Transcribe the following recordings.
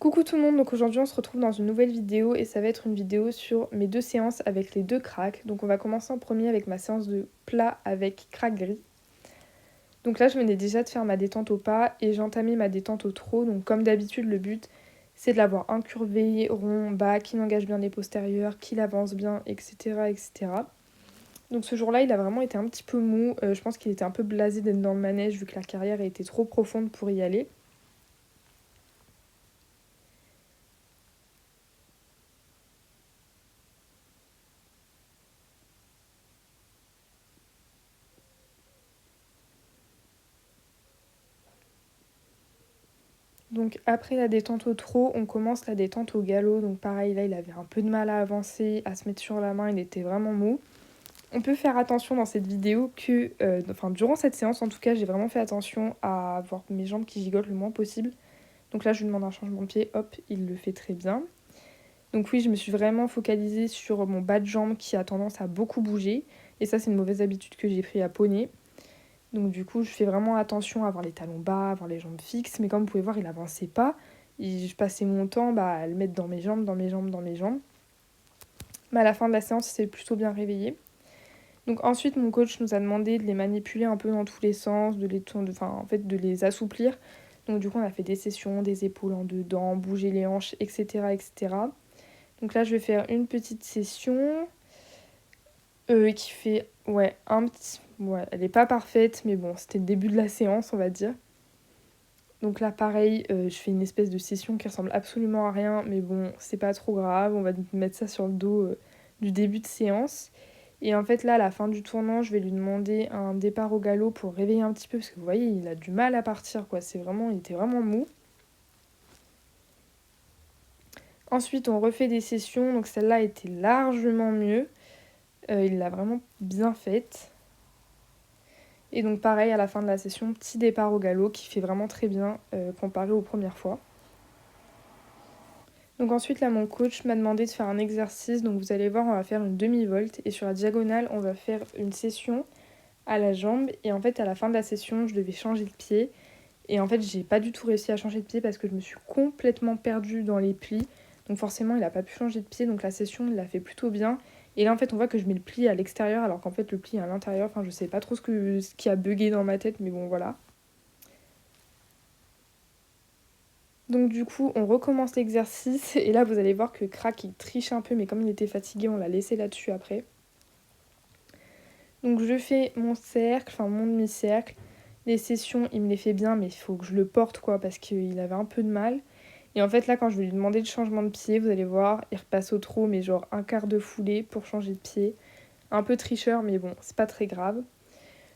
Coucou tout le monde, donc aujourd'hui on se retrouve dans une nouvelle vidéo et ça va être une vidéo sur mes 2 séances avec les 2 cracks. Donc on va commencer en premier avec ma séance de plat avec crack gris. Donc là je venais déjà de faire ma détente au pas et j'ai entamé ma détente au trot. Donc comme d'habitude le but c'est de l'avoir incurvé, rond, bas, qui n'engage bien les postérieurs, qu'il avance bien, etc. etc. Donc ce jour-là il a vraiment été un petit peu mou, je pense qu'il était un peu blasé d'être dans le manège vu que la carrière était trop profonde pour y aller. Donc après la détente au trot, on commence la détente au galop. Donc pareil, là il avait un peu de mal à avancer, à se mettre sur la main, il était vraiment mou. On peut faire attention dans cette vidéo que, durant cette séance en tout cas, j'ai vraiment fait attention à avoir mes jambes qui gigotent le moins possible. Donc là je lui demande un changement de pied, hop, il le fait très bien. Donc oui, je me suis vraiment focalisée sur mon bas de jambe qui a tendance à beaucoup bouger. Et ça c'est une mauvaise habitude que j'ai pris à poney. Donc du coup, je fais vraiment attention à avoir les talons bas, à avoir les jambes fixes. Mais comme vous pouvez voir, il avançait pas. Et je passais mon temps à le mettre dans mes jambes, dans mes jambes, dans mes jambes. Mais à la fin de la séance, il s'est plutôt bien réveillé. Donc ensuite, mon coach nous a demandé de les manipuler un peu dans tous les sens, de les assouplir. Donc du coup, on a fait des sessions, des épaules en dedans, bouger les hanches, etc. etc. Donc là, je vais faire une petite session qui fait un petit... Ouais, elle n'est pas parfaite, mais bon, c'était le début de la séance, on va dire. Donc là, pareil, je fais une espèce de session qui ressemble absolument à rien, mais bon, c'est pas trop grave, on va mettre ça sur le dos du début de séance. Et en fait, là, à la fin du tournant, je vais lui demander un départ au galop pour réveiller un petit peu, parce que vous voyez, il a du mal à partir, quoi. Il était vraiment mou. Ensuite, on refait des sessions, donc celle-là était largement mieux. Il l'a vraiment bien faite. Et donc pareil, à la fin de la session, petit départ au galop qui fait vraiment très bien comparé aux premières fois. Donc ensuite, là, mon coach m'a demandé de faire un exercice. Donc vous allez voir, on va faire une demi-volte. Et sur la diagonale, on va faire une session à la jambe. Et en fait, à la fin de la session, je devais changer de pied. Et en fait, j'ai pas du tout réussi à changer de pied parce que je me suis complètement perdue dans les plis. Donc forcément, il a pas pu changer de pied. Donc la session, il l'a fait plutôt bien. Et là, en fait, on voit que je mets le pli à l'extérieur alors qu'en fait, le pli est à l'intérieur. Enfin, je sais pas trop ce qui a bugué dans ma tête, mais bon, voilà. Donc du coup, on recommence l'exercice. Et là, vous allez voir que Crack, il triche un peu, mais comme il était fatigué, on l'a laissé là-dessus après. Donc je fais mon cercle, enfin mon demi-cercle. Les sessions, il me les fait bien, mais il faut que je le porte, quoi, parce qu'il avait un peu de mal. Et en fait, là, quand je vais lui demander le changement de pied, vous allez voir, il repasse au trot, mais genre un quart de foulée pour changer de pied. Un peu tricheur, mais bon, c'est pas très grave.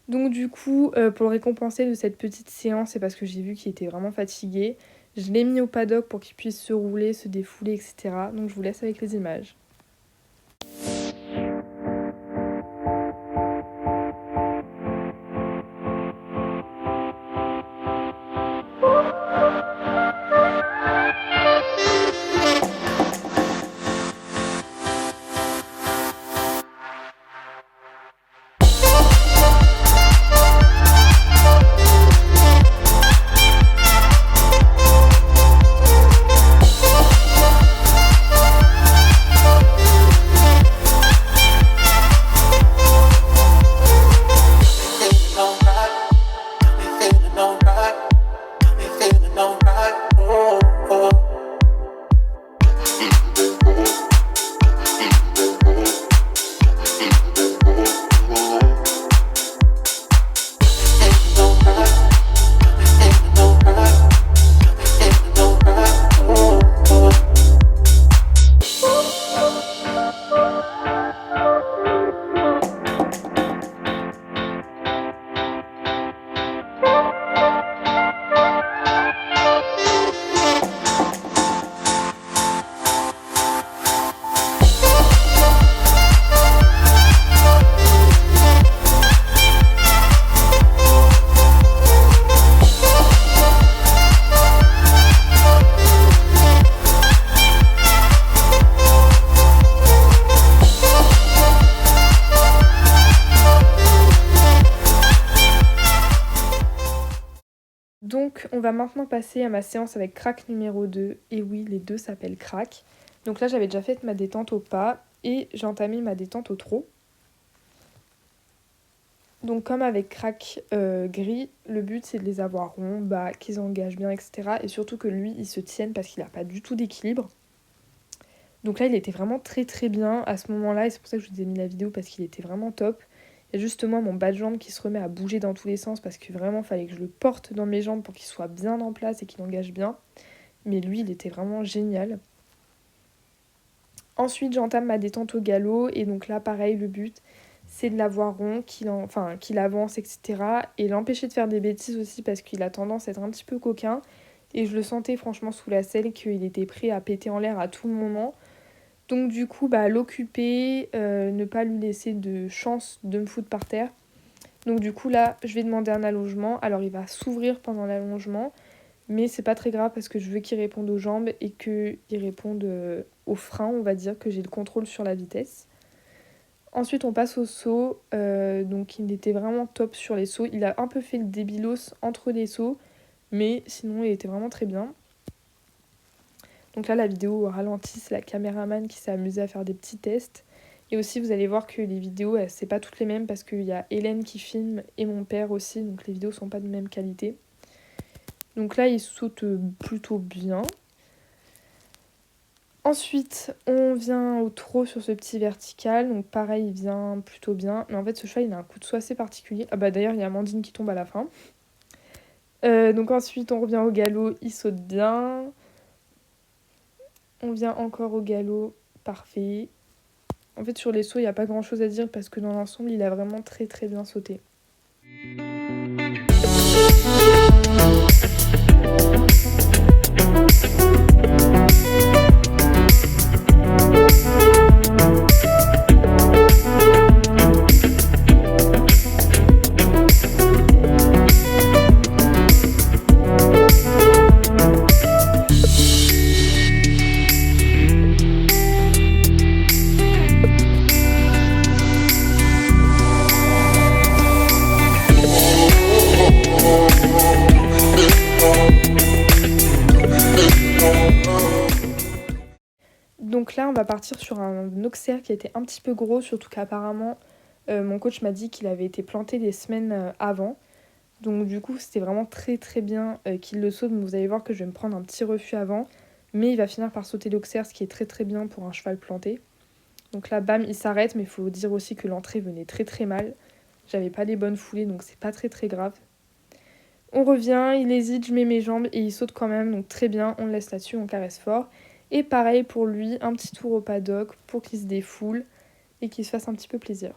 Donc du coup, pour le récompenser de cette petite séance, et parce que j'ai vu qu'il était vraiment fatigué, je l'ai mis au paddock pour qu'il puisse se rouler, se défouler, etc. Donc je vous laisse avec les images. va maintenant passer à ma séance avec Crack numéro 2. Et oui, les deux s'appellent Crack. Donc là, j'avais déjà fait ma détente au pas et j'ai entamé ma détente au trot. Donc comme avec Crack gris, le but c'est de les avoir ronds, bas, qu'ils engagent bien, etc. Et surtout que lui, il se tienne parce qu'il n'a pas du tout d'équilibre. Donc là, il était vraiment très très bien à ce moment-là et c'est pour ça que je vous ai mis la vidéo parce qu'il était vraiment top. Il y a justement mon bas de jambe qui se remet à bouger dans tous les sens parce que vraiment, il fallait que je le porte dans mes jambes pour qu'il soit bien en place et qu'il engage bien. Mais lui, il était vraiment génial. Ensuite, j'entame ma détente au galop et donc là, pareil, le but, c'est de l'avoir rond, qu'il avance, etc. Et l'empêcher de faire des bêtises aussi parce qu'il a tendance à être un petit peu coquin. Et je le sentais franchement sous la selle qu'il était prêt à péter en l'air à tout moment. Donc du coup, l'occuper, ne pas lui laisser de chance de me foutre par terre. Donc du coup là, je vais demander un allongement. Alors il va s'ouvrir pendant l'allongement, mais c'est pas très grave parce que je veux qu'il réponde aux jambes et qu'il réponde au frein, on va dire, que j'ai le contrôle sur la vitesse. Ensuite on passe au saut, donc il était vraiment top sur les sauts. Il a un peu fait le débilos entre les sauts, mais sinon il était vraiment très bien. Donc là, la vidéo au ralenti, c'est la caméraman qui s'est amusée à faire des petits tests. Et aussi, vous allez voir que les vidéos, c'est pas toutes les mêmes parce qu'il y a Hélène qui filme et mon père aussi. Donc les vidéos sont pas de même qualité. Donc là, il saute plutôt bien. Ensuite, on vient au trot sur ce petit vertical. Donc pareil, il vient plutôt bien. Mais en fait, ce cheval, il a un coup de saut assez particulier. Ah bah d'ailleurs, il y a Amandine qui tombe à la fin. Donc ensuite, on revient au galop. Il saute bien. On vient encore au galop, parfait. En fait, sur les sauts, il n'y a pas grand chose à dire parce que dans l'ensemble, il a vraiment très très bien sauté. Donc là, on va partir sur un auxerre qui était un petit peu gros, surtout qu'apparemment, mon coach m'a dit qu'il avait été planté des semaines avant. Donc du coup, c'était vraiment très très bien qu'il le saute. Donc vous allez voir que je vais me prendre un petit refus avant. Mais il va finir par sauter l'auxerre, ce qui est très très bien pour un cheval planté. Donc là, bam, il s'arrête, mais il faut dire aussi que l'entrée venait très très mal. J'avais pas les bonnes foulées, donc c'est pas très très grave. On revient, il hésite, je mets mes jambes et il saute quand même, donc très bien, on le laisse là-dessus, on caresse fort. Et pareil pour lui, un petit tour au paddock pour qu'il se défoule et qu'il se fasse un petit peu plaisir.